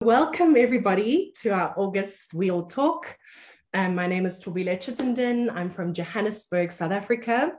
Welcome everybody to our August Wheel Talk. My name is Tobile Chittenden. I'm from Johannesburg, South Africa.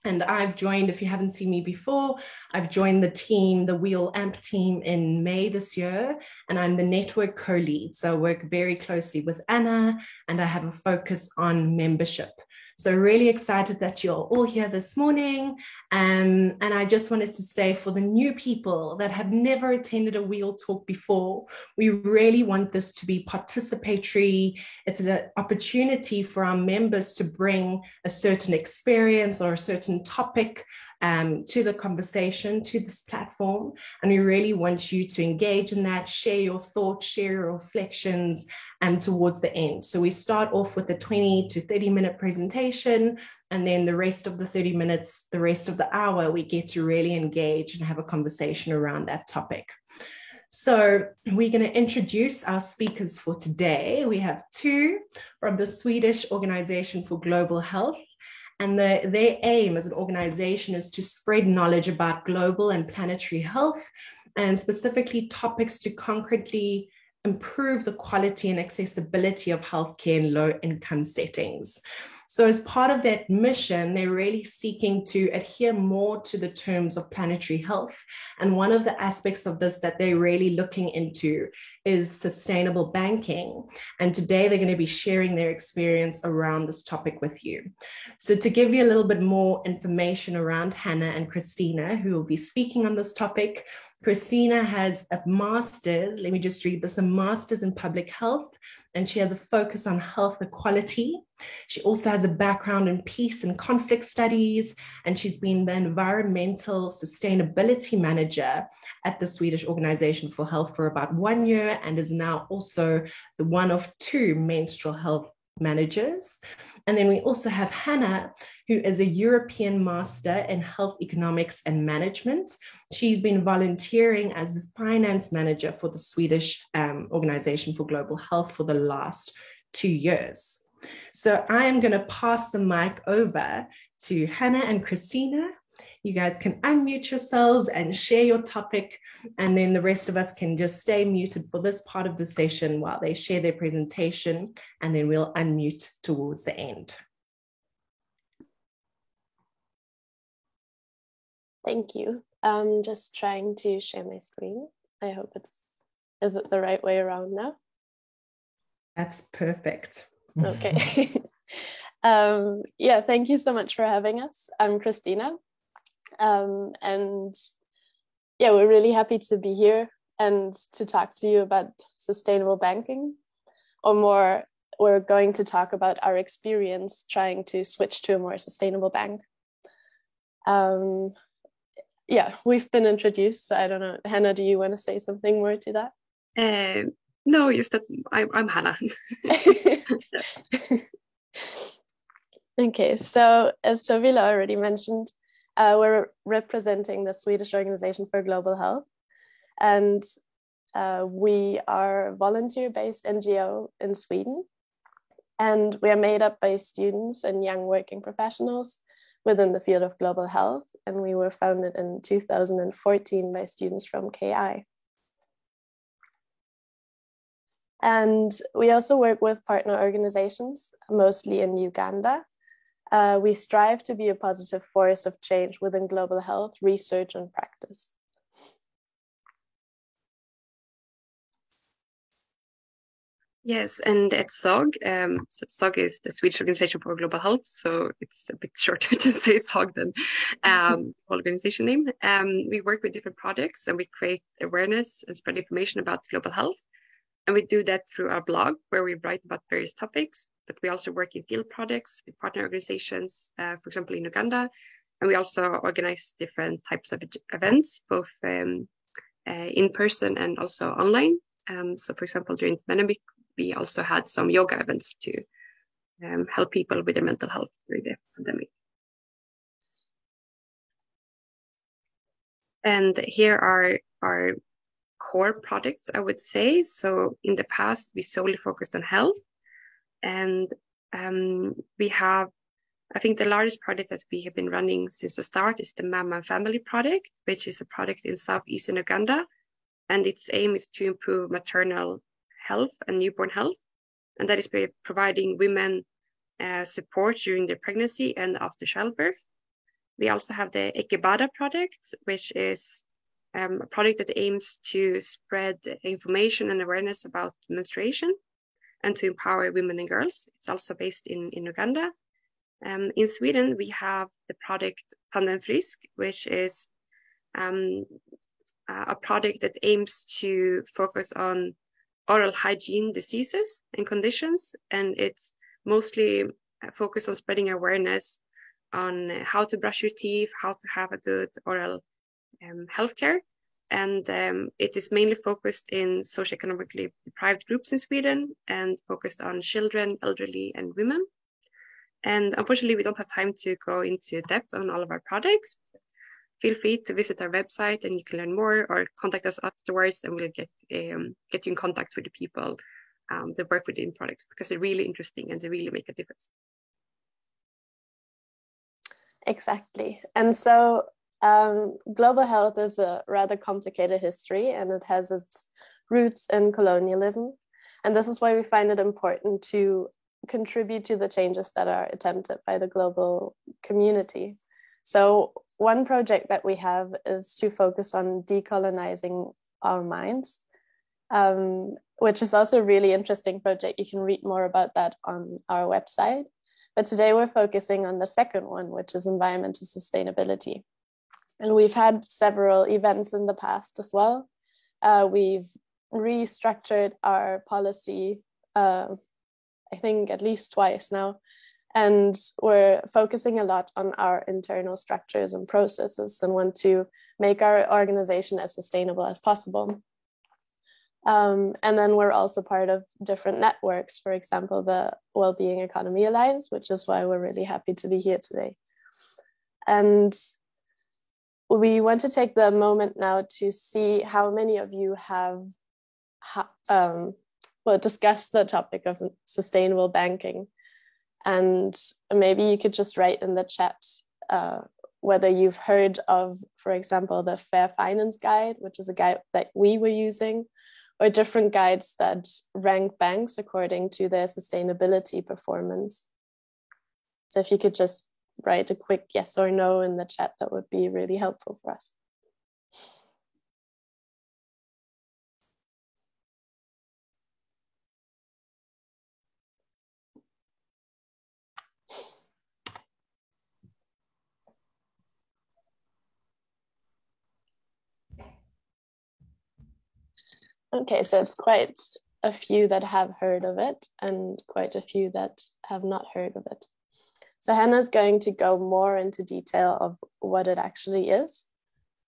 And I've joined, if you haven't seen me before, I've joined the team, the Wheel AMP team in May this year, and I'm the network co-lead. So I work very closely with Anna, and I have a focus on membership. So really excited that you're all here this morning. And I just wanted to say, for the new people that have never attended a Wheel Talk before, we really want this to be participatory. It's an opportunity for our members to bring a certain experience or a certain topic to the conversation, to this platform. And we really want you to engage in that, share your thoughts, share your reflections towards the end. So we start off with a 20 to 30-minute presentation, and then the rest of the 30 minutes, the rest of the hour, we get to really engage and have a conversation around that topic. So we're going to introduce our speakers for today. We have two from the Swedish Organization for Global Health. And their aim as an organization is to spread knowledge about global and planetary health, and specifically topics to concretely improve the quality and accessibility of healthcare in low-income settings. So as part of that mission, they're really seeking to adhere more to the terms of planetary health. And one of the aspects of this that they're really looking into is sustainable banking. And today they're going to be sharing their experience around this topic with you. So to give you a little bit more information around Hannah and Christina, who will be speaking on this topic, Christina has a master's, let me just read this, a master's in public health, and she has a focus on health equality. She also has a background in peace and conflict studies, and she's been the environmental sustainability manager at the Swedish Organization for Health for about 1 year, and is now also the one of two menstrual health managers. And then we also have Hannah, who is a European Master in Health Economics and Management. She's been volunteering as the finance manager for the Swedish Organization for Global Health for the last 2 years. So I am going to pass the mic over to Hannah and Christina. You guys can unmute yourselves and share your topic, and then the rest of us can just stay muted for this part of the session while they share their presentation, and then we'll unmute towards the end. Thank you. I'm just trying to share my screen. I hope is it the right way around now? That's perfect. Okay. Yeah, thank you so much for having us. I'm Christina. And yeah, we're really happy to be here and to talk to you about sustainable banking, or more, we're going to talk about our experience trying to switch to a more sustainable bank. Yeah, we've been introduced, so I don't know, Hannah, do you want to say something more to that? No, just that I'm Hannah. Okay, so as Tovila already mentioned, we're representing the Swedish Organization for Global Health, and we are a volunteer-based NGO in Sweden, and we are made up by students and young working professionals within the field of global health, and we were founded in 2014 by students from KI. And we also work with partner organizations, mostly in Uganda. We strive to be a positive force of change within global health, research, and practice. Yes, and at SOG, SOG is the Swedish Organization for Global Health, so it's a bit shorter to say SOG than organization name. We work with different projects, and we create awareness and spread information about global health. And we do that through our blog, where we write about various topics, but we also work in field projects with partner organizations, for example, in Uganda. And we also organize different types of events, both in person and also online. So for example, during the pandemic, we also had some yoga events to help people with their mental health during the pandemic. And here are our core projects, I would say. So in the past, we solely focused on health. And we have, I think the largest project that we have been running since the start is the Mama and Family Project, which is a project in southeastern Uganda, and its aim is to improve maternal health and newborn health, and that is by providing women support during their pregnancy and after childbirth. We also have the Ekebada project, which is a project that aims to spread information and awareness about menstruation and to empower women and girls. It's also based in Uganda. In Sweden, we have the project Tanden Frisk, which is a project that aims to focus on oral hygiene diseases and conditions, and it's mostly focused on spreading awareness on how to brush your teeth, how to have a good oral healthcare. And it is mainly focused in socioeconomically deprived groups in Sweden and focused on children, elderly, and women. And unfortunately, we don't have time to go into depth on all of our projects. Feel free to visit our website and you can learn more, or contact us afterwards and we'll get you in contact with the people that work within projects, because they're really interesting and they really make a difference. Exactly. And so global health is a rather complicated history, and it has its roots in colonialism. And this is why we find it important to contribute to the changes that are attempted by the global community. So one project that we have is to focus on decolonizing our minds, which is also a really interesting project. You can read more about that on our website. But today we're focusing on the second one, which is environmental sustainability. And we've had several events in the past as well. We've restructured our policy, I think at least twice now. And we're focusing a lot on our internal structures and processes and want to make our organization as sustainable as possible. And then we're also part of different networks, for example, the Wellbeing Economy Alliance, which is why we're really happy to be here today. And we want to take the moment now to see how many of you have discussed the topic of sustainable banking. And maybe you could just write in the chat whether you've heard of, for example, the Fair Finance Guide, which is a guide that we were using, or different guides that rank banks according to their sustainability performance. So if you could just write a quick yes or no in the chat, that would be really helpful for us. Okay, so it's quite a few that have heard of it and quite a few that have not heard of it. So Hannah's going to go more into detail of what it actually is.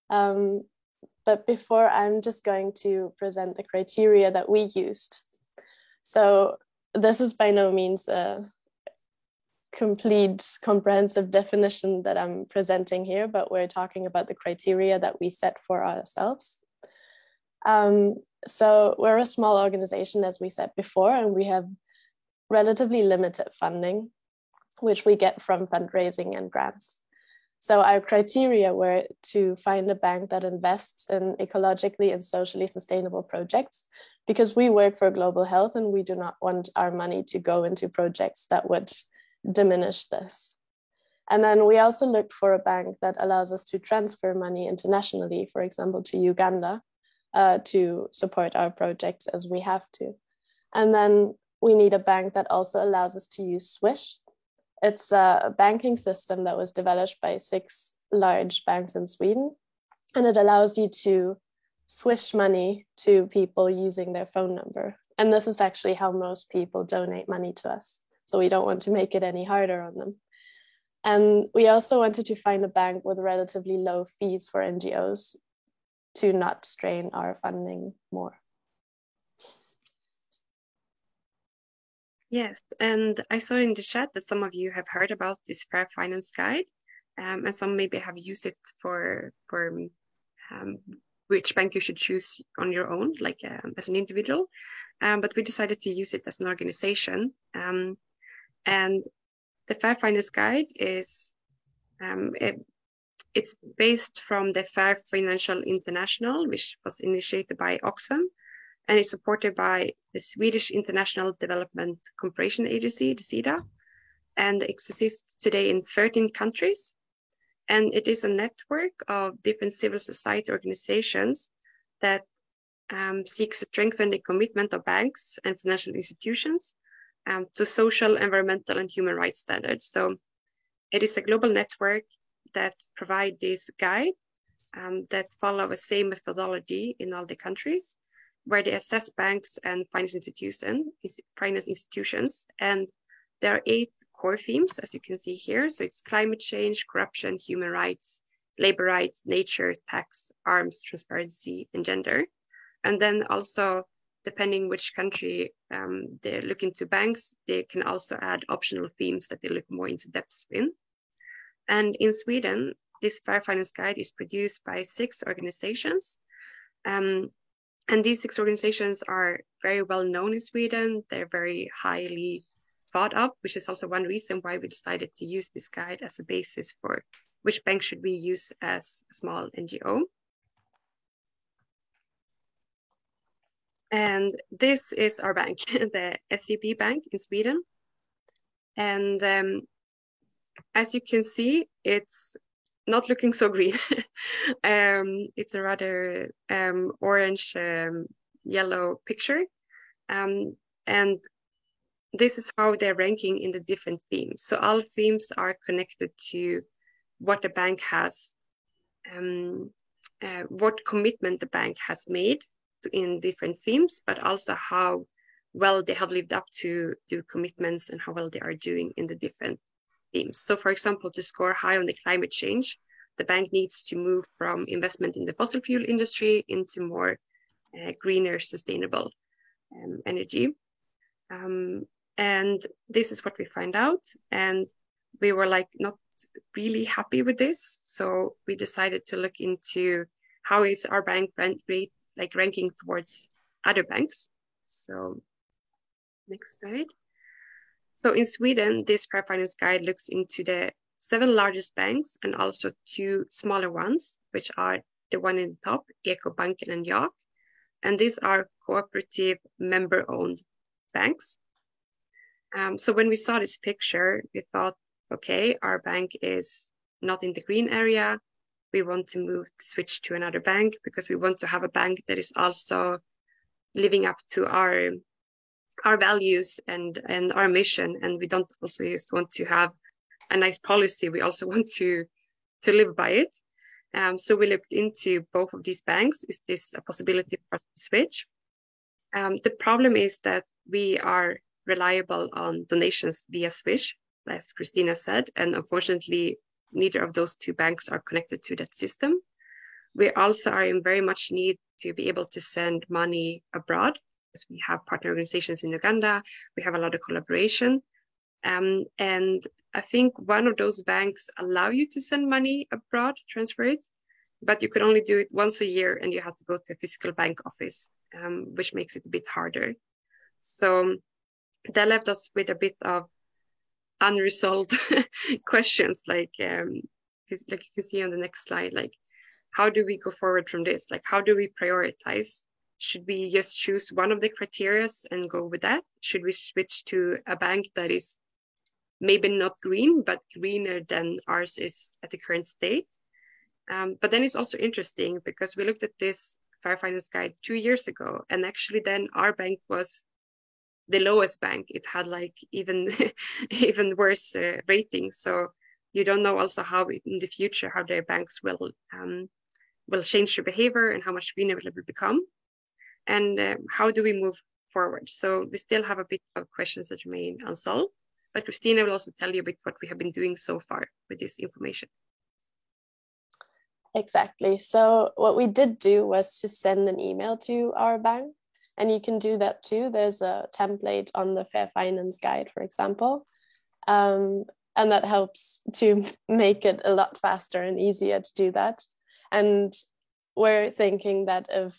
But before, I'm just going to present the criteria that we used. So this is by no means a complete comprehensive definition that I'm presenting here, but we're talking about the criteria that we set for ourselves. So we're a small organization, as we said before, and we have relatively limited funding, which we get from fundraising and grants. So our criteria were to find a bank that invests in ecologically and socially sustainable projects, because we work for global health and we do not want our money to go into projects that would diminish this. And then we also looked for a bank that allows us to transfer money internationally, for example, to Uganda, to support our projects as we have to. And then we need a bank that also allows us to use Swish. It's a banking system that was developed by 6 large banks in Sweden, and it allows you to swish money to people using their phone number. And this is actually how most people donate money to us. So we don't want to make it any harder on them. And we also wanted to find a bank with relatively low fees for NGOs to not strain our funding more. Yes, and I saw in the chat that some of you have heard about this Fair Finance Guide, and some maybe have used it for which bank you should choose on your own, like as an individual. But we decided to use it as an organization. And the Fair Finance Guide is it's based from the Fair Financial International, which was initiated by Oxfam, and is supported by the Swedish International Development Cooperation Agency, the SIDA, and it exists today in 13 countries. And it is a network of different civil society organizations that seeks to strengthen the commitment of banks and financial institutions to social, environmental, and human rights standards. So it is a global network that provide this guide that follow the same methodology in all the countries, where they assess banks and finance institutions. And there are 8 core themes, as you can see here. So it's climate change, corruption, human rights, labor rights, nature, tax, arms, transparency, and gender. And then also, depending which country they look into banks, they can also add optional themes that they look more into depth in. And in Sweden, this Fair Finance Guide is produced by 6 organizations. And these 6 organizations are very well known in Sweden. They're very highly thought of, which is also one reason why we decided to use this guide as a basis for which bank should we use as a small NGO. And this is our bank, the SEB Bank in Sweden. And as you can see, it's not looking so green. It's a rather orange, yellow picture. And this is how they're ranking in the different themes. So all themes are connected to what the bank has, what commitment the bank has made in different themes, but also how well they have lived up to commitments and how well they are doing in the different themes. So for example, to score high on the climate change, the bank needs to move from investment in the fossil fuel industry into more greener, sustainable energy. And this is what we find out. And we were like not really happy with this. So we decided to look into how is our bank ranking towards other banks. So next slide. So in Sweden, this Fair Finance Guide looks into the 7 largest banks and also 2 smaller ones, which are the one in the top, Ekobanken and Jak. And these are cooperative member-owned banks. So when we saw this picture, we thought, okay, our bank is not in the green area. We want to switch to another bank because we want to have a bank that is also living up to our values and our mission. And we don't also just want to have a nice policy. We also want to live by it. So we looked into both of these banks. Is this a possibility for us to switch? The problem is that we are reliable on donations via Swish, as Christina said, and unfortunately, neither of those 2 banks are connected to that system. We also are in very much need to be able to send money abroad, because we have partner organizations in Uganda. We have a lot of collaboration. And I think one of those banks allow you to send money abroad, transfer it, but you can only do it once a year and you have to go to a physical bank office, which makes it a bit harder. So that left us with a bit of unresolved questions, like you can see on the next slide, like how do we go forward from this? Like how do we prioritize? Should we just choose one of the criteria and go with that? Should we switch to a bank that is maybe not green, but greener than ours is at the current state? But then it's also interesting because we looked at this Fair Finance Guide 2 years ago, and actually then our bank was the lowest bank. It had like even worse ratings. So you don't know also how in the future how their banks will change their behavior and how much greener it will become, and how do we move forward. So we still have a bit of questions that remain unsolved. But Christina will also tell you a bit what we have been doing so far with this information. Exactly. So what we did do was to send an email to our bank, and you can do that too. There's a template on the Fair Finance Guide, for example, and that helps to make it a lot faster and easier to do that. And we're thinking that if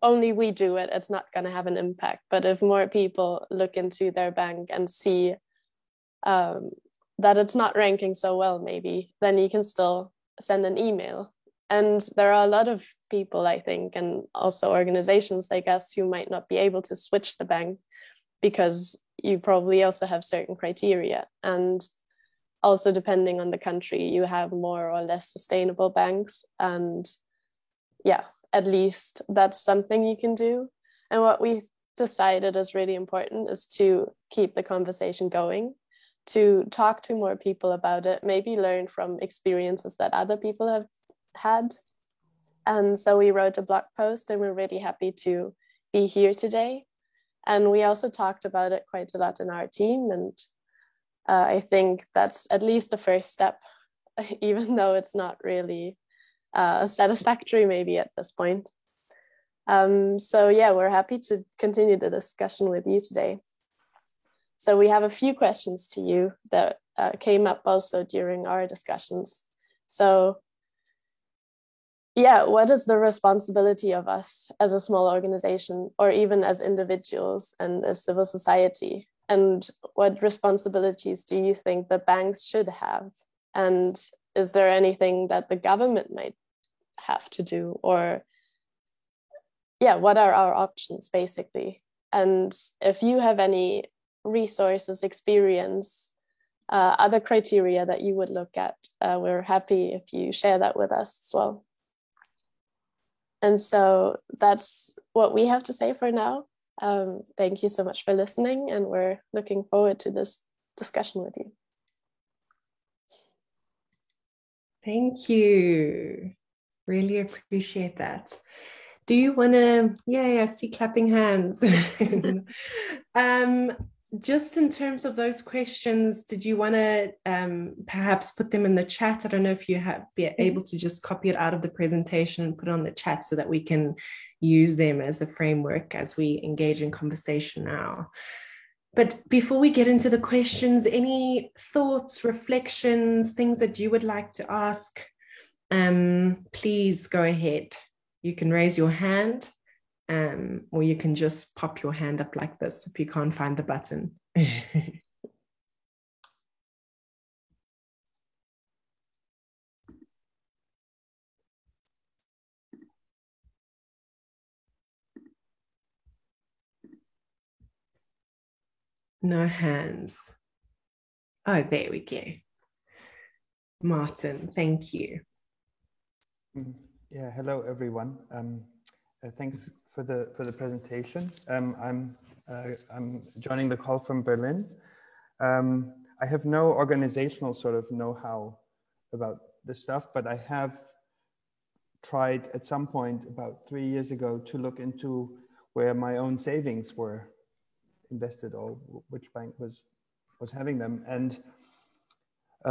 only we do it, it's not going to have an impact. But if more people look into their bank and see that it's not ranking so well, maybe, then you can still send an email. And there are a lot of people, I think, and also organizations like us who might not be able to switch the bank because you probably also have certain criteria. And also depending on the country, you have more or less sustainable banks. And yeah, at least that's something you can do. And what we decided is really important is to keep the conversation going, to talk to more people about it, maybe learn from experiences that other people have had. And so we wrote a blog post, and we're really happy to be here today. And we also talked about it quite a lot in our team. And I think that's at least the first step, even though it's not really satisfactory maybe at this point. So yeah, we're happy to continue the discussion with you today. So we have a few questions to you that came up also during our discussions. So yeah, what is the responsibility of us as a small organization, or even as individuals and as civil society? And what responsibilities do you think the banks should have? And is there anything that the government might have to do? Or yeah, what are our options basically? And if you have any resources, experience, other criteria that you would look at, we're happy if you share that with us as well. And so that's what we have to say for now. Thank you so much for listening, and we're looking forward to this discussion with you. Thank you. Really appreciate that. Do you want to, I see clapping hands. Just in terms of those questions, did you want to perhaps put them in the chat? I don't know if you be able to just copy it out of the presentation and put it on the chat so that we can use them as a framework as we engage in conversation now. But before we get into the questions, any thoughts, reflections, things that you would like to ask? Please go ahead. You can raise your hand, or you can just pop your hand up like this if you can't find the button. No hands. Oh, there we go. Martin, thank you. Yeah, hello everyone. Thanks for the presentation. I'm joining the call from Berlin. I have no organizational sort of know-how about this stuff, but I have tried at some point about 3 years ago to look into where my own savings were invested, or which bank was having them. And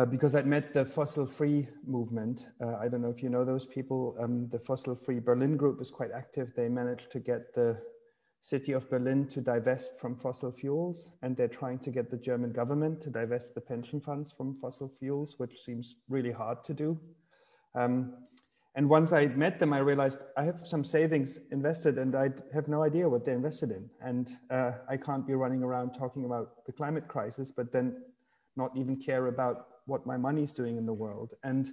because I'd met the fossil-free movement. I don't know if you know those people. The fossil-free Berlin group is quite active. They managed to get the city of Berlin to divest from fossil fuels, and they're trying to get the German government to divest the pension funds from fossil fuels, which seems really hard to do. And once I met them, I realized I have some savings invested and I have no idea what they're invested in. And I can't be running around talking about the climate crisis, but then not even care about what my money is doing in the world. And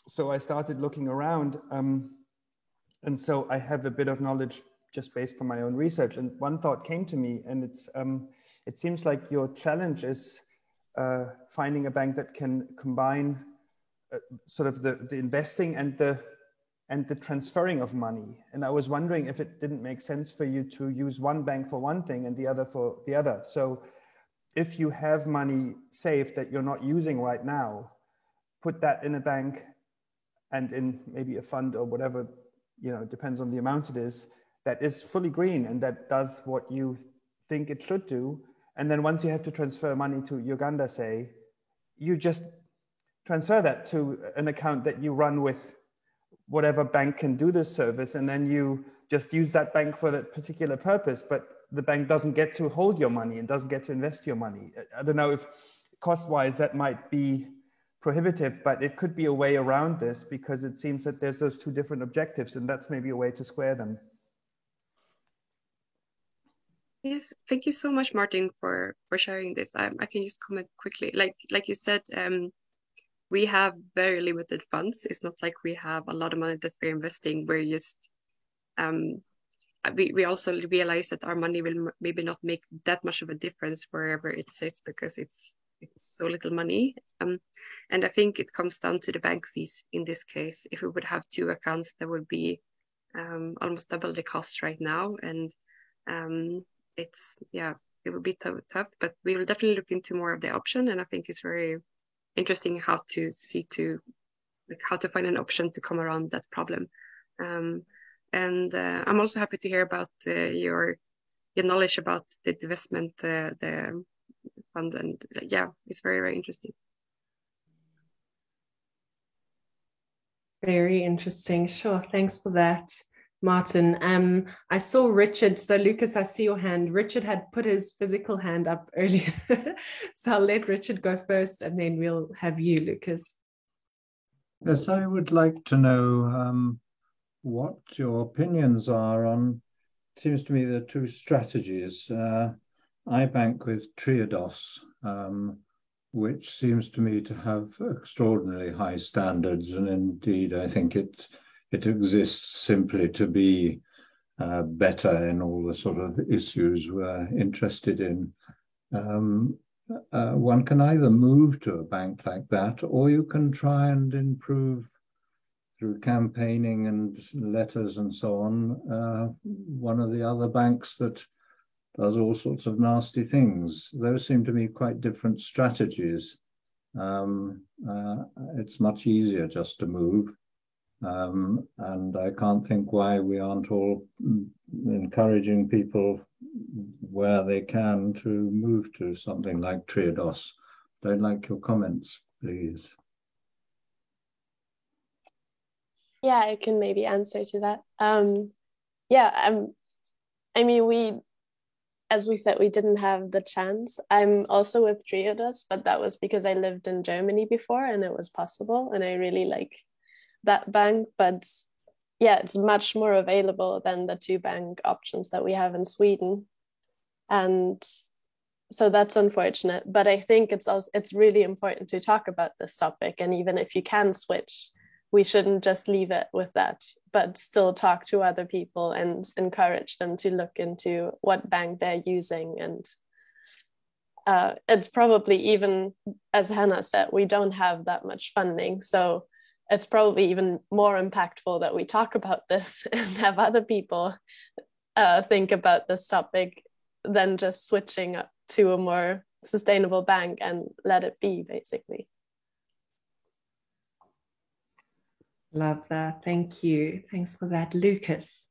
so I started looking around. And so I have a bit of knowledge just based from my own research. And one thought came to me, and it seems like your challenge is finding a bank that can combine sort of the investing and the transferring of money. And I was wondering if it didn't make sense for you to use one bank for one thing and the other for the other. So if you have money saved that you're not using right now, put that in a bank and in maybe a fund or whatever, it depends on the amount it is, that is fully green and that does what you think it should do. And then once you have to transfer money to Uganda, say, you just transfer that to an account that you run with whatever bank can do this service, and then you just use that bank for that particular purpose, but the bank doesn't get to hold your money and doesn't get to invest your money. I don't know if cost-wise that might be prohibitive, but it could be a way around this, because it seems that there's those two different objectives, and that's maybe a way to square them. Yes, thank you so much, Martin, for sharing this. I can just comment quickly. Like you said, we have very limited funds. It's not like we have a lot of money that we're investing. We're just we also realize that our money will maybe not make that much of a difference wherever it sits because it's so little money. And I think it comes down to the bank fees in this case. If we would have two accounts, that would be almost double the cost right now. And it would be tough, but we will definitely look into more of the option. And I think it's very interesting how to find an option to come around that problem. And I'm also happy to hear about your knowledge about the divestment, the fund, and it's very, very interesting. Very interesting. Sure. Thanks for that, Martin. I saw Richard. So Lucas, I see your hand. Richard had put his physical hand up earlier. So I'll let Richard go first and then we'll have you, Lucas. Yes, I would like to know what your opinions are on, it seems to me there are two strategies. I bank with Triodos, which seems to me to have extraordinarily high standards, and indeed I think it exists simply to be better in all the sort of issues we're interested in. One can either move to a bank like that, or you can try and improve through campaigning and letters and so on, one of the other banks that does all sorts of nasty things. Those seem to me quite different strategies. It's much easier just to move. And I can't think why we aren't all encouraging people where they can to move to something like Triodos. I'd like your comments, please. Yeah, I can maybe answer to that. I mean, as we said, we didn't have the chance. I'm also with Triodos, but that was because I lived in Germany before and it was possible, and I really like that bank. But yeah, it's much more available than the two bank options that we have in Sweden, and so that's unfortunate. But I think it's really important to talk about this topic, and even if you can switch, we shouldn't just leave it with that, but still talk to other people and encourage them to look into what bank they're using. And it's probably, even as Hannah said, we don't have that much funding. So it's probably even more impactful that we talk about this and have other people think about this topic than just switching up to a more sustainable bank and let it be, basically. Love that. Thank you. Thanks for that, Lucas.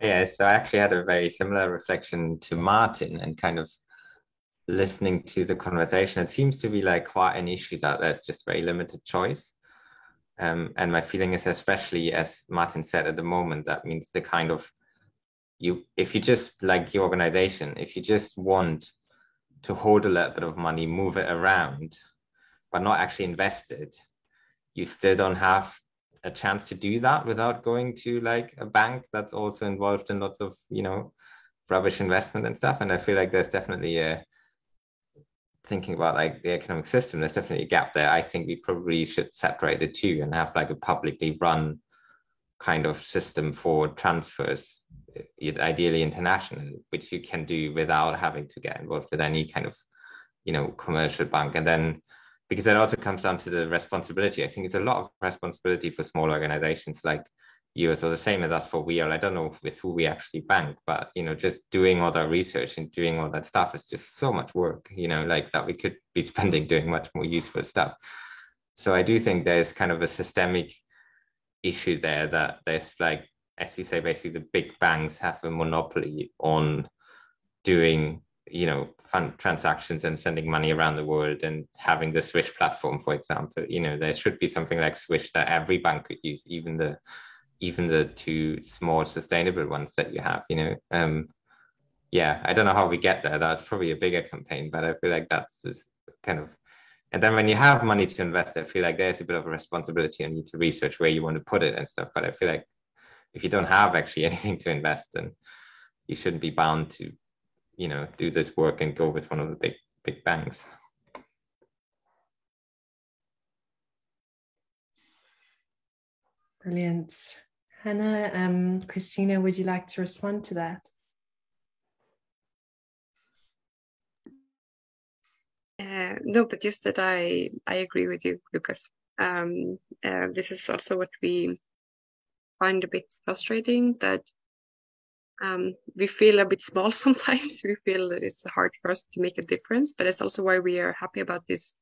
Yeah, so I actually had a very similar reflection to Martin, and kind of listening to the conversation, it seems to be like quite an issue that there's just very limited choice. And my feeling is, especially as Martin said at the moment, that means the kind of, if you just, like your organization, if you just want to hold a little bit of money, move it around, but not actually invest it, you still don't have a chance to do that without going to like a bank that's also involved in lots of, rubbish investment and stuff. And I feel like there's definitely thinking about like the economic system, there's definitely a gap there. I think we probably should separate the two and have like a publicly run kind of system for transfers, ideally international, which you can do without having to get involved with any kind of, commercial bank. And then, because it also comes down to the responsibility. I think it's a lot of responsibility for small organizations like yours, or the same as us for WEAL. I don't know with who we actually bank, but, just doing all that research and doing all that stuff is just so much work, like that we could be spending doing much more useful stuff. So I do think there's kind of a systemic issue there, that there's like, as you say, basically the big banks have a monopoly on doing fund transactions and sending money around the world, and having the Swish platform, for example. There should be something like Swish that every bank could use, even the two small sustainable ones that you have. I don't know how we get there. That's probably a bigger campaign, but I feel like that's just kind of. And then when you have money to invest, I feel like there's a bit of a responsibility on you to research where you want to put it and stuff. But I feel like if you don't have actually anything to invest, then you shouldn't be bound to do this work and go with one of the big banks. Brilliant. Hannah, Christina, would you like to respond to that? No, but just that I agree with you, Lucas. This is also what we find a bit frustrating, that we feel a bit small sometimes. We feel that it's hard for us to make a difference, but it's also why we are happy about this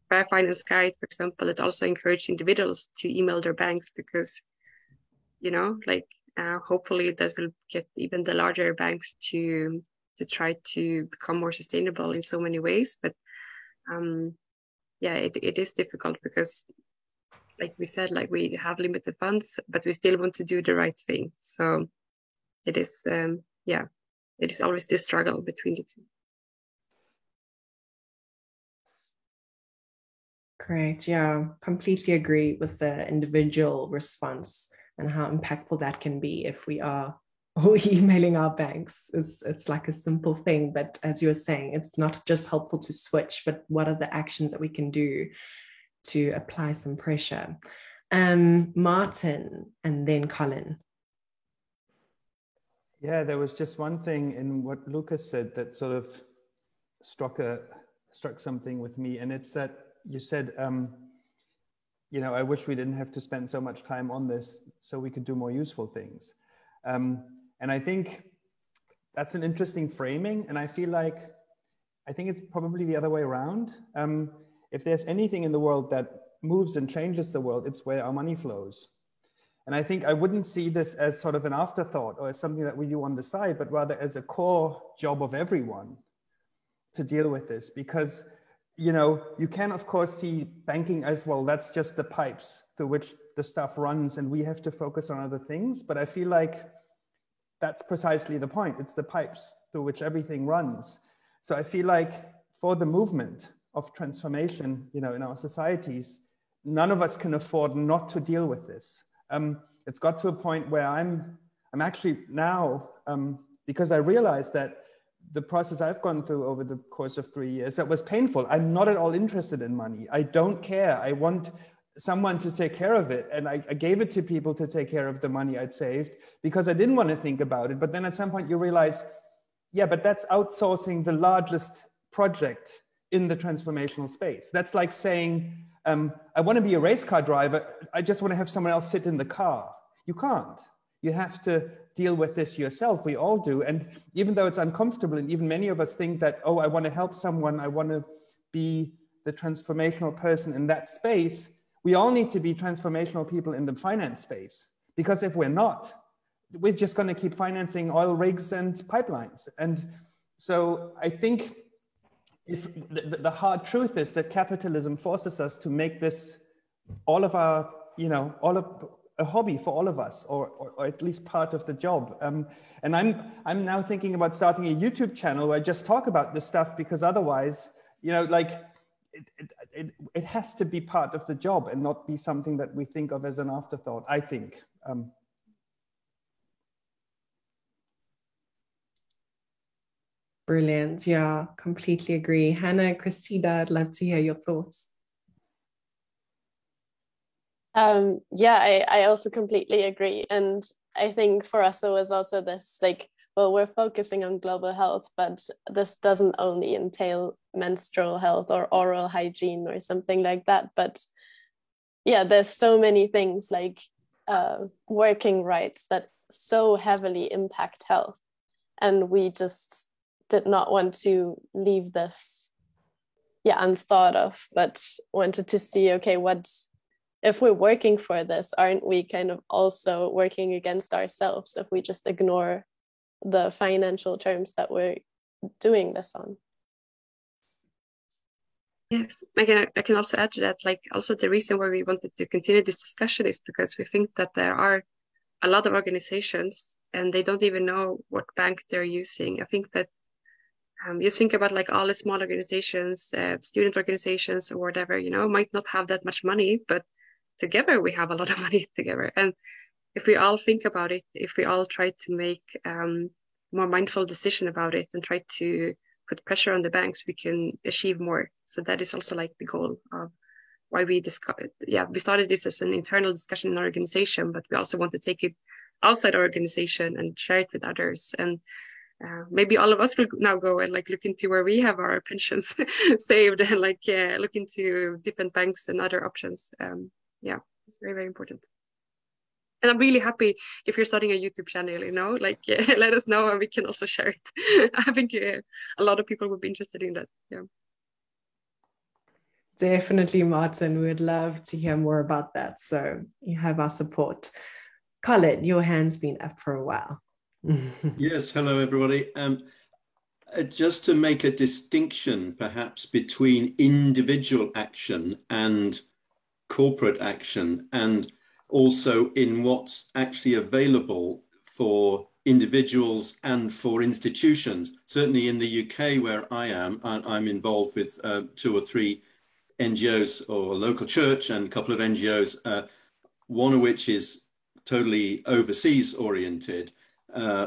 Fair Finance Guide, for example. It also encourages individuals to email their banks, because, hopefully that will get even the larger banks to try to become more sustainable in so many ways. But it is difficult because, like we said, like we have limited funds, but we still want to do the right thing. So it is, it is always this struggle between the two. Great. Yeah, completely agree with the individual response and how impactful that can be if we are all emailing our banks. It's like a simple thing, but as you were saying, it's not just helpful to switch, but what are the actions that we can do to apply some pressure? Martin and then Colin. Yeah, there was just one thing in what Lucas said that sort of struck something with me, and it's that you said, I wish we didn't have to spend so much time on this so we could do more useful things. And I think that's an interesting framing, and I think it's probably the other way around. If there's anything in the world that moves and changes the world, it's where our money flows. And I think I wouldn't see this as sort of an afterthought or as something that we do on the side, but rather as a core job of everyone to deal with this. Because, you can, of course, see banking as, well, that's just the pipes through which the stuff runs and we have to focus on other things. But I feel like that's precisely the point. It's the pipes through which everything runs. So I feel like for the movement of transformation, in our societies, none of us can afford not to deal with this. It's got to a point where I'm actually now, because I realized that the process I've gone through over the course of 3 years, that was painful. I'm not at all interested in money. I don't care. I want someone to take care of it. And I gave it to people to take care of the money I'd saved because I didn't want to think about it. But then at some point you realize, yeah, but that's outsourcing the largest project in the transformational space. That's like saying, I want to be a race car driver. I just want to have someone else sit in the car. You can't. You have to deal with this yourself. We all do. And even though it's uncomfortable, and even many of us think that, I want to help someone, I want to be the transformational person in that space, we all need to be transformational people in the finance space. Because if we're not, we're just going to keep financing oil rigs and pipelines. And so I think if the hard truth is that capitalism forces us to make this all of our, a hobby for all of us, or at least part of the job. And I'm now thinking about starting a YouTube channel where I just talk about this stuff, because otherwise, it has to be part of the job and not be something that we think of as an afterthought, I think. Brilliant. Yeah, completely agree. Hannah, Christina, I'd love to hear your thoughts. I also completely agree. And I think for us, it was also this, we're focusing on global health, but this doesn't only entail menstrual health or oral hygiene or something like that. But yeah, there's so many things like working rights that so heavily impact health. And we just did not want to leave this unthought of, but wanted to see, okay, if we're working for this, aren't we kind of also working against ourselves if we just ignore the financial terms that we're doing this on? Yes, I can also add to that, also the reason why we wanted to continue this discussion is because we think that there are a lot of organizations and they don't even know what bank they're using. I think that you think about all the small organizations, student organizations or whatever, might not have that much money, but together we have a lot of money together. And if we all think about it, if we all try to make more mindful decision about it and try to put pressure on the banks, we can achieve more. So that is also the goal of why we started this as an internal discussion in our organization, but we also want to take it outside our organization and share it with others. And maybe all of us will now go and like look into where we have our pensions saved, and like look into different banks and other options. It's very, very important. And I'm really happy if you're starting a YouTube channel, like let us know and we can also share it. I think a lot of people would be interested in that. Yeah. Definitely, Martin. We'd love to hear more about that. So you have our support. Colin, your hand's been up for a while. Yes, hello everybody. Just to make a distinction perhaps between individual action and corporate action, and also in what's actually available for individuals and for institutions. Certainly in the UK where I am, I'm involved with 2 or 3 NGOs or local church and a couple of NGOs, one of which is totally overseas oriented.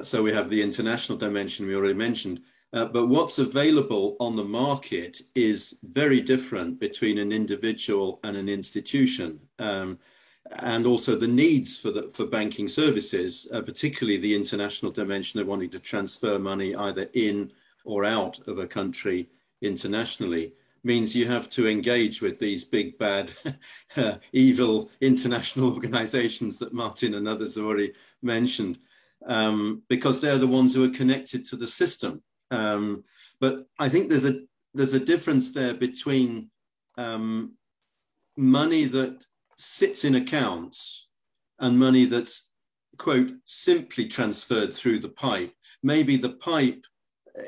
So we have the international dimension we already mentioned. But what's available on the market is very different between an individual and an institution. And also the needs for banking services, particularly the international dimension of wanting to transfer money either in or out of a country internationally, means you have to engage with these big, bad, evil international organizations that Martin and others have already mentioned, because they're the ones who are connected to the system. But I think there's a difference there between money that sits in accounts and money that's, quote, simply transferred through the pipe. Maybe the pipe,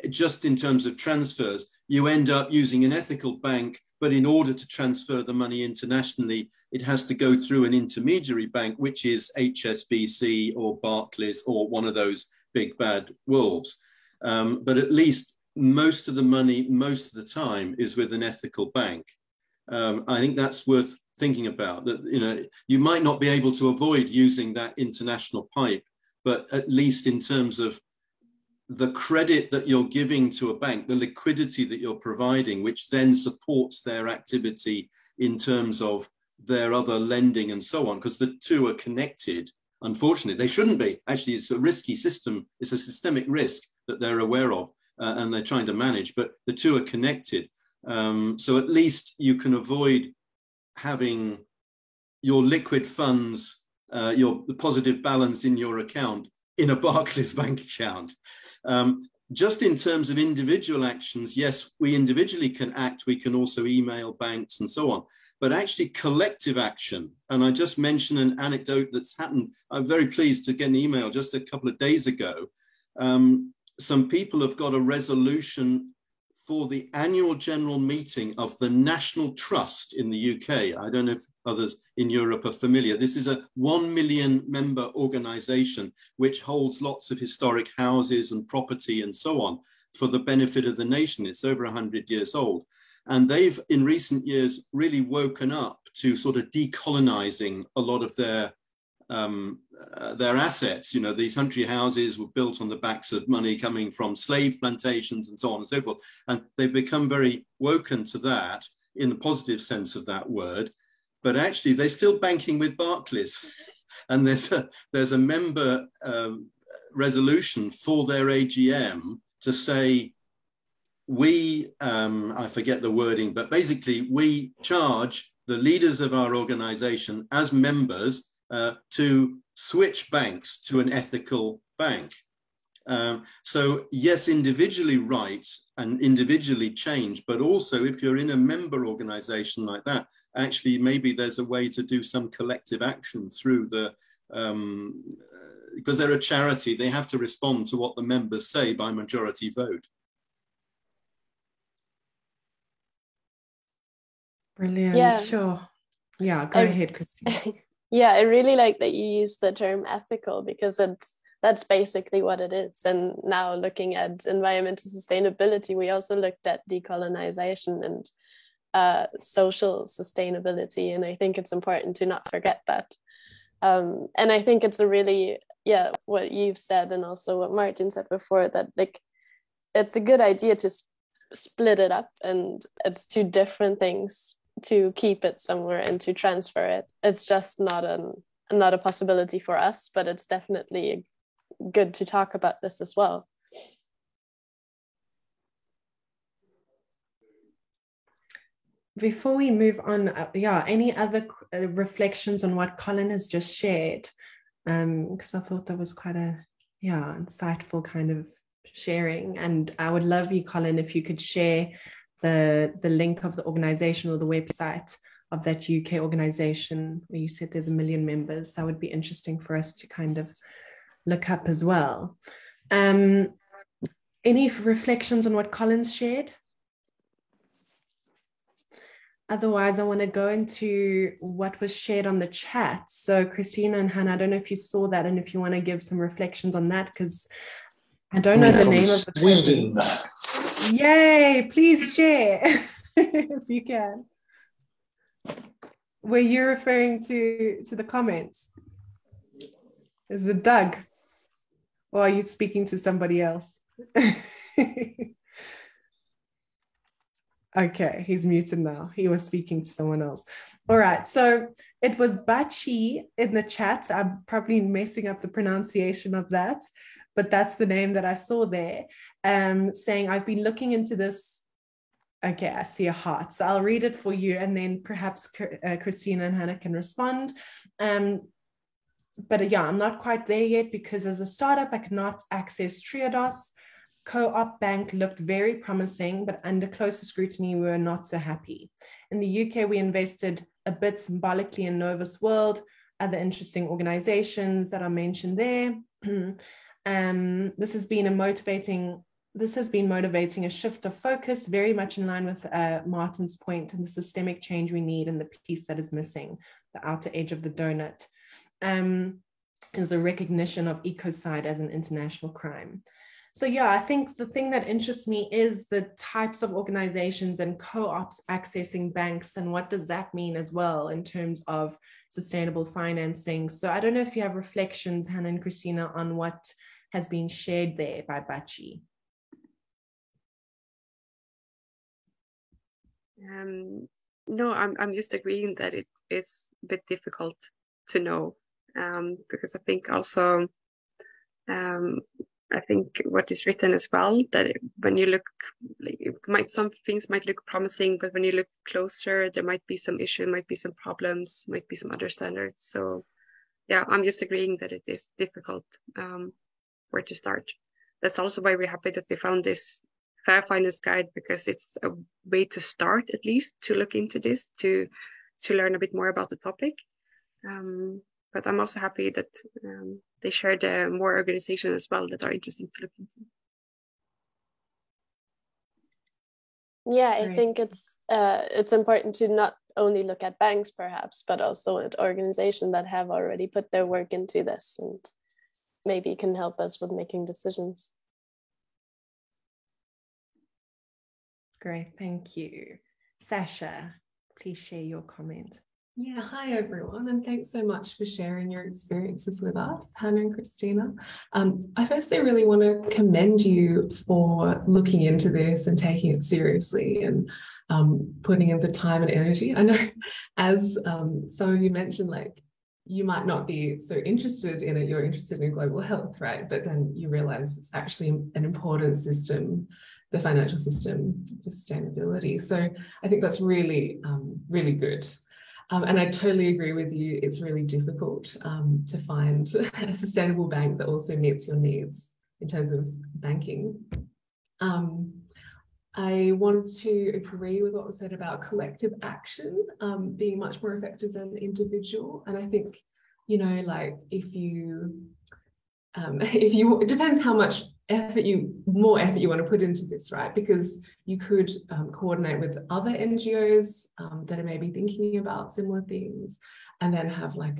just in terms of transfers, you end up using an ethical bank, but in order to transfer the money internationally, it has to go through an intermediary bank, which is HSBC or Barclays or one of those big bad wolves. But at least most of the money, most of the time, is with an ethical bank. I think that's worth thinking about, that you might not be able to avoid using that international pipe, but at least in terms of the credit that you're giving to a bank, the liquidity that you're providing, which then supports their activity in terms of their other lending and so on, because the two are connected. Unfortunately, they shouldn't be. Actually, it's a risky system. It's a systemic risk that they're aware of and they're trying to manage, but the two are connected. So at least you can avoid having your liquid funds, the positive balance in your account in a Barclays bank account. Just in terms of individual actions, yes, we individually can act. We can also email banks and so on, but actually collective action. And I just mentioned an anecdote that's happened. I'm very pleased to get an email just a couple of days ago. Some people have got a resolution for the annual general meeting of the National Trust in the UK. I don't know if others in Europe are familiar. This is a 1 million member organization which holds lots of historic houses and property and so on for the benefit of the nation. It's over 100 years old. And they've, in recent years, really woken up to sort of decolonizing a lot of their assets. These country houses were built on the backs of money coming from slave plantations and so on and so forth. And they've become very woken to that in the positive sense of that word. But actually, they're still banking with Barclays. And there's a member resolution for their AGM to say, I forget the wording, but basically we charge the leaders of our organization as members to switch banks to an ethical bank. So yes, individually right and individually change, but also if you're in a member organization like that, actually maybe there's a way to do some collective action through because they're a charity, they have to respond to what the members say by majority vote. Brilliant. Yeah. Sure. Yeah, go ahead, Christine. Yeah, I really like that you use the term ethical, because that's basically what it is. And now looking at environmental sustainability, we also looked at decolonization and social sustainability. And I think it's important to not forget that. And I think it's a really, what you've said and also what Martin said before, that like it's a good idea to split it up, and it's two different things to keep it somewhere and to transfer it. It's just not a possibility for us, but it's definitely good to talk about this as well. Before we move on, any other reflections on what Colin has just shared? Because I thought that was quite a insightful kind of sharing, and I would love you, Colin, if you could share the link of the organization or the website of that UK organization where you said there's 1 million members. That would be interesting for us to kind of look up as well. Any reflections on what Colin's shared? Otherwise, I want to go into what was shared on the chat. So Christina and Hannah, I don't know if you saw that and if you want to give some reflections on that, because I don't know the name of the Sweden. person. Yay, please share if you can. Were you referring to the comments? Is it Doug? Or are you speaking to somebody else? Okay, he's muted now. He was speaking to someone else. All right, so it was Bachi in the chat. I'm probably messing up the pronunciation of that, but that's the name that I saw there, saying, I've been looking into this. Okay, I see a heart. So I'll read it for you, and then perhaps Christina and Hannah can respond. But yeah, I'm not quite there yet, because as a startup, I could not access Triodos. Co-op bank looked very promising, but under closer scrutiny, we were not so happy. In the UK, we invested a bit symbolically in Novus World, other interesting organizations that are mentioned there. This has been motivating a shift of focus, very much in line with Martin's point, and the systemic change we need, and the piece that is missing, the outer edge of the donut, is the recognition of ecocide as an international crime. So yeah, I think the thing that interests me is the types of organizations and co-ops accessing banks, and what does that mean as well in terms of sustainable financing. So I don't know if you have reflections, Hannah and Christina, on what has been shared there by Bachi. No, I'm just agreeing that it is a bit difficult to know, because I think also I think what is written as well, that when you look, some things might look promising, but when you look closer, there might be some issue, might be some problems, might be some other standards. So yeah, I'm just agreeing that it is difficult where to start. That's also why we're happy that we found this Fair Finance Guide, because it's a way to start, at least to look into this, to learn a bit more about the topic. But I'm also happy that they shared more organizations as well that are interesting to look into. Yeah, I think it's important to not only look at banks perhaps, but also at organizations that have already put their work into this and maybe can help us with making decisions. Great, thank you. Sasha, please share your comment. Yeah, hi everyone, and thanks so much for sharing your experiences with us, Hannah and Christina. I firstly really want to commend you for looking into this and taking it seriously and putting in the time and energy. I know, as some of you mentioned, like, you might not be so interested in it, you're interested in global health, right? But then you realize it's actually an important system, the financial system, for sustainability. So I think that's really, really good. And I totally agree with you. It's really difficult to find a sustainable bank that also meets your needs in terms of banking. I wanted to agree with what was said about collective action being much more effective than individual. And I think, you know, like if you, it depends how much more effort you want to put into this, right? Because you could coordinate with other NGOs that are maybe thinking about similar things, and then have like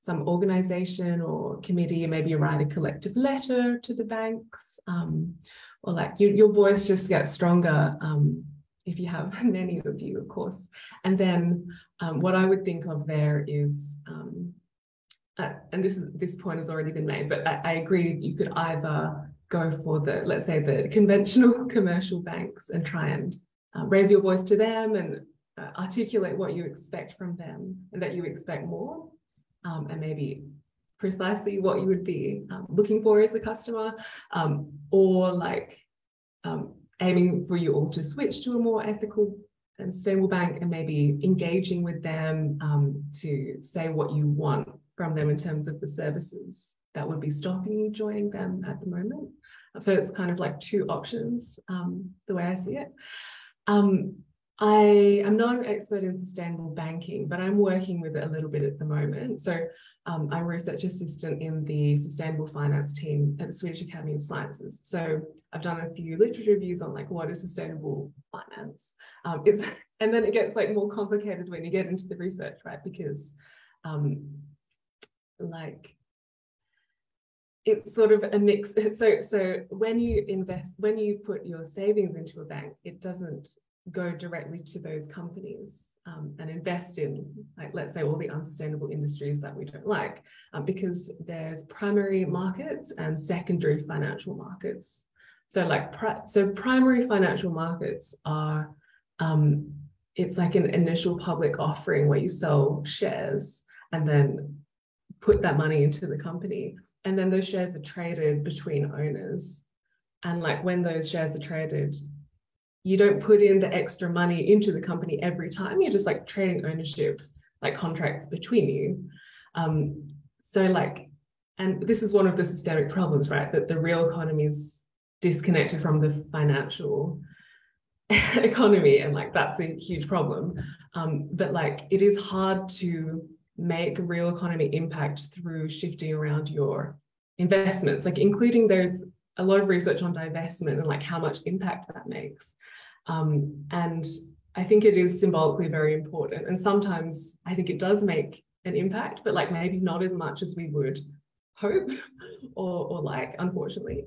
some organization or committee, maybe you write a collective letter to the banks, or like your voice just gets stronger if you have many of you, of course. And then what I would think of there is, and this point has already been made, but I agree, you could either go for let's say the conventional commercial banks and try and raise your voice to them and articulate what you expect from them and that you expect more, and maybe precisely what you would be looking for as a customer, or like aiming for you all to switch to a more ethical and stable bank, and maybe engaging with them to say what you want from them in terms of the services that would be stopping you joining them at the moment. So it's kind of like two options, the way I see it. I am not an expert in sustainable banking, but I'm working with it a little bit at the moment. So I'm a research assistant in the sustainable finance team at the Swedish Academy of Sciences. So I've done a few literature reviews on like what is sustainable finance. And then it gets like more complicated when you get into the research, right? Because like it's sort of a mix. So when you invest, when you put your savings into a bank, it doesn't go directly to those companies and invest in, like, let's say, all the unsustainable industries that we don't like, because there's primary markets and secondary financial markets. So like, primary financial markets are, it's like an initial public offering where you sell shares and then put that money into the company. And then those shares are traded between owners. And like when those shares are traded, you don't put in the extra money into the company every time. You're just like trading ownership, like contracts between you. So like, and this is one of the systemic problems, right? That the real economy is disconnected from the financial economy, and like that's a huge problem. But like it is hard to make real economy impact through shifting around your investments, like including there's a lot of research on divestment and like how much impact that makes. And I think it is symbolically very important. And sometimes I think it does make an impact, but like maybe not as much as we would hope or like, unfortunately.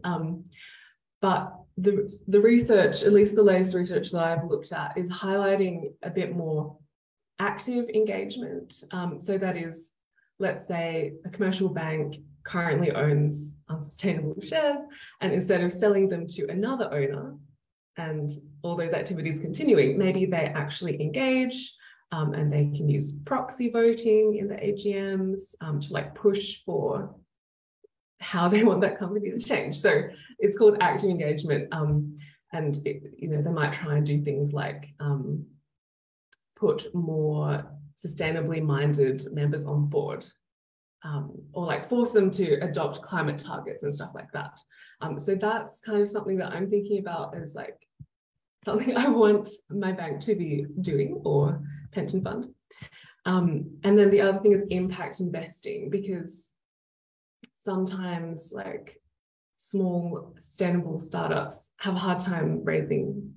But the research, at least the latest research that I've looked at, is highlighting a bit more active engagement. So that is, let's say a commercial bank currently owns unsustainable shares, and instead of selling them to another owner and all those activities continuing, maybe they actually engage and they can use proxy voting in the AGMs to like push for how they want that company to change. So it's called active engagement, and it, you know, they might try and do things like put more sustainably minded members on board, or like force them to adopt climate targets and stuff like that. So that's kind of something that I'm thinking about as like something I want my bank to be doing, or pension fund. And then the other thing is impact investing, because sometimes like small sustainable startups have a hard time raising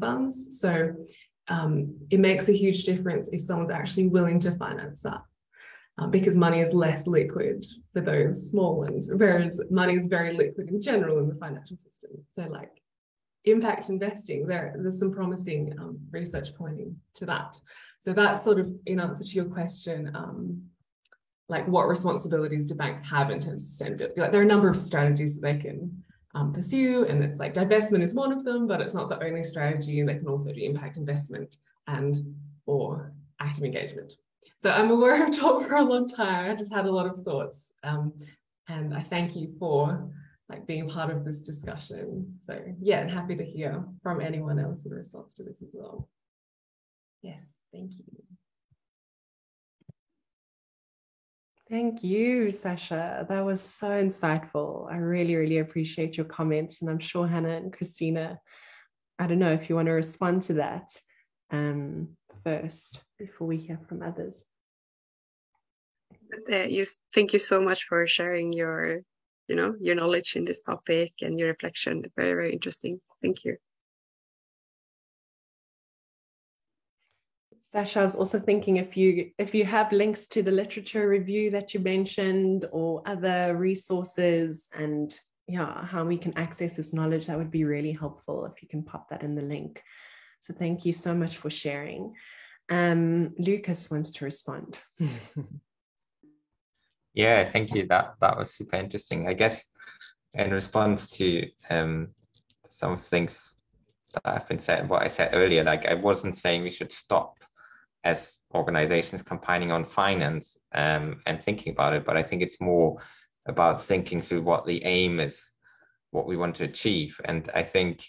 funds. So it makes a huge difference if someone's actually willing to finance that, because money is less liquid for those small ones, whereas money is very liquid in general in the financial system. So like impact investing, there's some promising research pointing to that. So that's sort of in answer to your question, like what responsibilities do banks have in terms of sustainability? Like there are a number of strategies that they can pursue, and it's like divestment is one of them, but it's not the only strategy, and they can also do impact investment and or active engagement. So I'm aware I've talked for a long time. I just had a lot of thoughts, and I thank you for like being part of this discussion. So yeah, and happy to hear from anyone else in response to this as well. Yes, thank you. Thank you, Sasha. That was so insightful. I really, really appreciate your comments. And I'm sure Hannah and Christina, I don't know if you want to respond to that first before we hear from others. Thank you so much for sharing your knowledge in this topic and your reflection. Very, very interesting. Thank you. Sasha, I was also thinking if you have links to the literature review that you mentioned or other resources and how we can access this knowledge, that would be really helpful if you can pop that in the link. So thank you so much for sharing. Lucas wants to respond. Yeah, thank you. That was super interesting. I guess in response to some things that I've been saying, what I said earlier. Like, I wasn't saying we should stop as organizations campaigning on finance and thinking about it, but I think it's more about thinking through what the aim is, what we want to achieve. And I think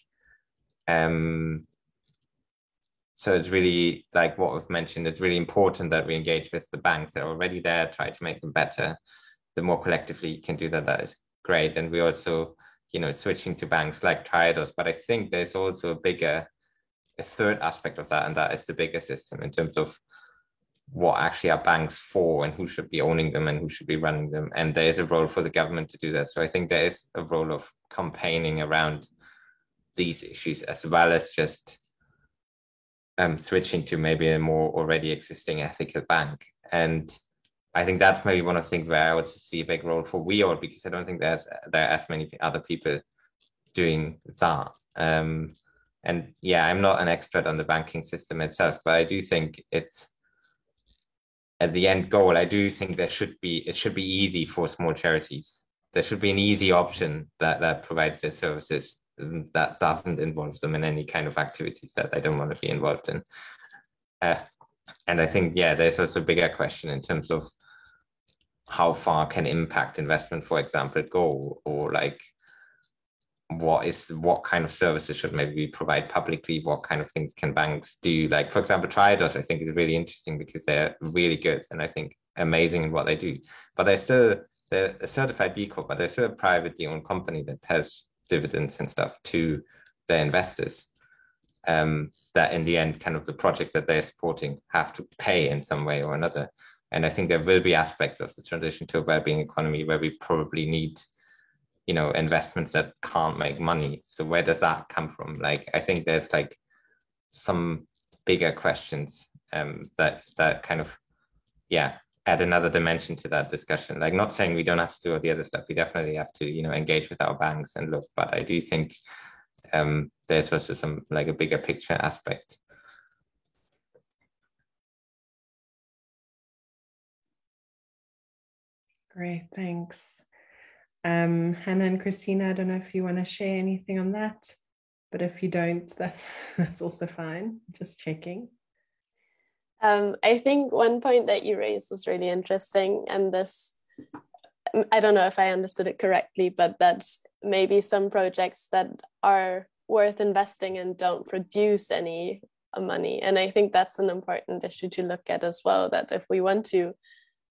so it's really, like what we've mentioned, it's really important that we engage with the banks that are already there, try to make them better. The more collectively you can do that, that is great. And we also, you know, switching to banks like Triodos. But I think there's also a third aspect of that, and that is the bigger system in terms of what actually are banks for and who should be owning them and who should be running them. And there is a role for the government to do that. So I think there is a role of campaigning around these issues, as well as just switching to maybe a more already existing ethical bank. And I think that's maybe one of the things where I also see a big role for WeAll, because I don't think there are as many other people doing that. And yeah, I'm not an expert on the banking system itself, but I do think it's, at the end goal, I do think it should be easy for small charities. There should be an easy option that provides their services that doesn't involve them in any kind of activities that they don't want to be involved in. And I think, yeah, there's also a bigger question in terms of how far can impact investment, for example, go, or like what kind of services should maybe we provide publicly, what kind of things can banks do. Like, for example, Triodos, I think, is really interesting because they're really good and I think amazing in what they do. But they're a certified B Corp, but they're still a privately owned company that pays dividends and stuff to their investors, that in the end, kind of the projects that they're supporting have to pay in some way or another. And I think there will be aspects of the transition to a well-being economy where we probably need, you know, investments that can't make money. So where does that come from? Like, I think there's like some bigger questions that kind of, yeah, add another dimension to that discussion. Like, not saying we don't have to do all the other stuff. We definitely have to, you know, engage with our banks and look, but I do think there's also some, like, a bigger picture aspect. Great, thanks. Hannah and Christina, I don't know if you want to share anything on that, but if you don't, that's also fine. Just checking. I think one point that you raised was really interesting, and this, I don't know if I understood it correctly, but that's maybe some projects that are worth investing in don't produce any money. And I think that's an important issue to look at as well, that if we want to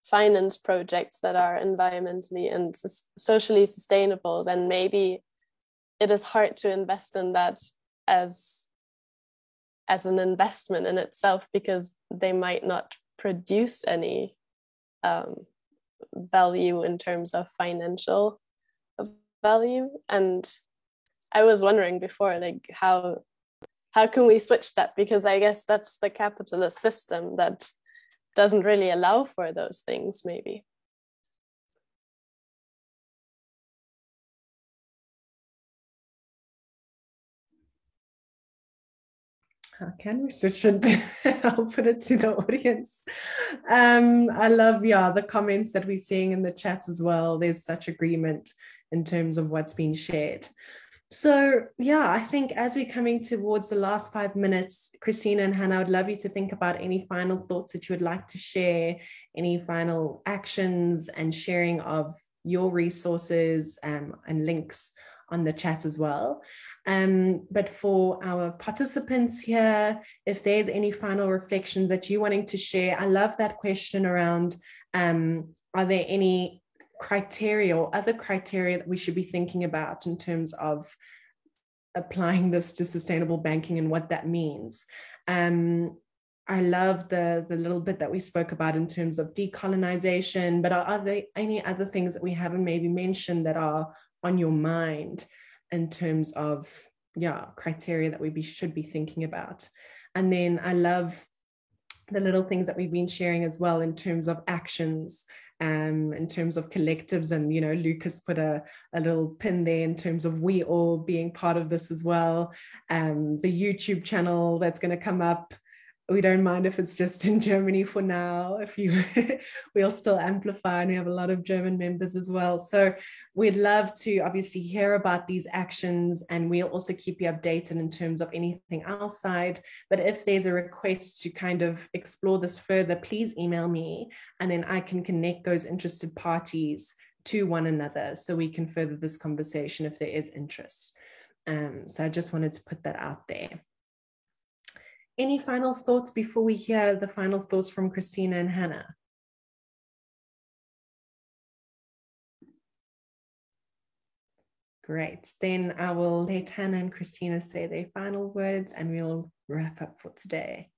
finance projects that are environmentally and socially sustainable, then maybe it is hard to invest in that as an investment in itself, because they might not produce any value in terms of financial value. And I was wondering before, like, how can we switch that? Because I guess that's the capitalist system that doesn't really allow for those things, maybe. How can we switch it? I'll put it to the audience. I love, the comments that we're seeing in the chats as well. There's such agreement in terms of what's been shared. So, I think as we're coming towards the last 5 minutes, Christina and Hannah, I would love you to think about any final thoughts that you would like to share, any final actions and sharing of your resources and links on the chat as well. But for our participants here, if there's any final reflections that you're wanting to share, I love that question around, are there any criteria or other criteria that we should be thinking about in terms of applying this to sustainable banking and what that means? I love the little bit that we spoke about in terms of decolonization, but are there any other things that we haven't maybe mentioned that are on your mind in terms of criteria that we should be thinking about? And then I love the little things that we've been sharing as well in terms of actions, in terms of collectives. And Lucas put a little pin there in terms of WeAll being part of this as well, the YouTube channel that's going to come up, we don't mind if it's just in Germany for now. If you, we'll still amplify, and we have a lot of German members as well. So we'd love to obviously hear about these actions, and we'll also keep you updated in terms of anything outside. But if there's a request to kind of explore this further, please email me, and then I can connect those interested parties to one another so we can further this conversation if there is interest. So I just wanted to put that out there. Any final thoughts before we hear the final thoughts from Christina and Hannah? Great. Then I will let Hannah and Christina say their final words, and we'll wrap up for today.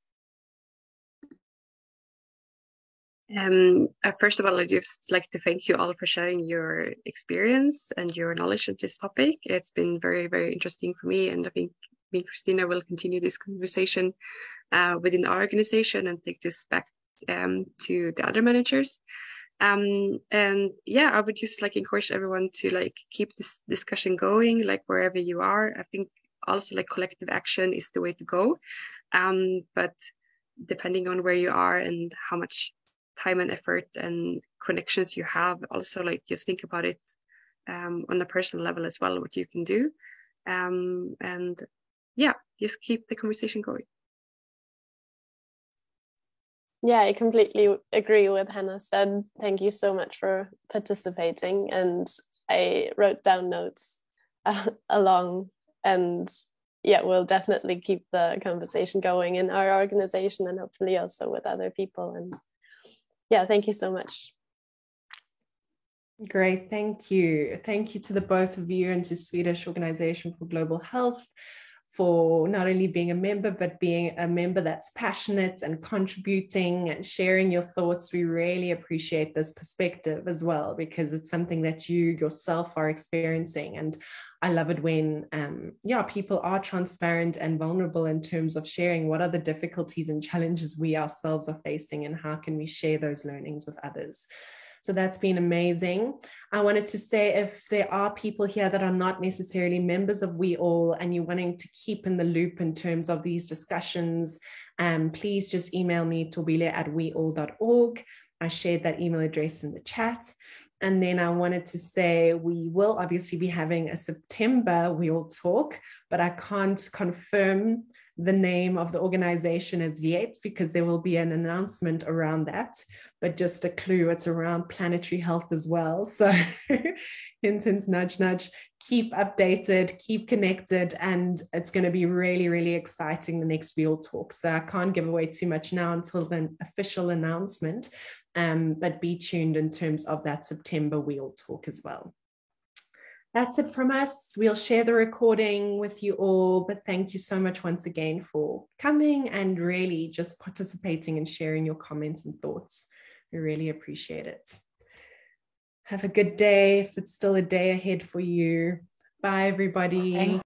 First of all, I'd just like to thank you all for sharing your experience and your knowledge of this topic. It's been very, very interesting for me, and I think me and Christina will continue this conversation within our organization and take this back to the other managers. And yeah, I would just like encourage everyone to like keep this discussion going, like wherever you are. I think also like collective action is the way to go. But depending on where you are and how much time and effort and connections you have, also like just think about it on a personal level as well, what you can do. And yeah, just keep the conversation going. Yeah, I completely agree with Hannah said. Thank you so much for participating. And I wrote down notes along, and yeah, we'll definitely keep the conversation going in our organization and hopefully also with other people. And yeah, thank you so much. Great, thank you. Thank you to the both of you and to Swedish Organization for Global Health for not only being a member, but being a member that's passionate and contributing and sharing your thoughts. We really appreciate this perspective as well, because it's something that you yourself are experiencing. And I love it when, people are transparent and vulnerable in terms of sharing what are the difficulties and challenges we ourselves are facing, and how can we share those learnings with others. So that's been amazing. I wanted to say, if there are people here that are not necessarily members of We All and you're wanting to keep in the loop in terms of these discussions, please just email me, tobile@weall.org. I shared that email address in the chat. And then I wanted to say, we will obviously be having a September We All Talk, but I can't confirm the name of the organization as yet, because there will be an announcement around that. But just a clue, it's around planetary health as well. So hint, hint, nudge, nudge, keep updated, keep connected, and it's going to be really, really exciting, the next We All Talk. So I can't give away too much now until the official announcement, but be tuned in terms of that September We All Talk as well. That's it from us. We'll share the recording with you all, but thank you so much once again for coming and really just participating and sharing your comments and thoughts. We really appreciate it. Have a good day if it's still a day ahead for you. Bye, everybody.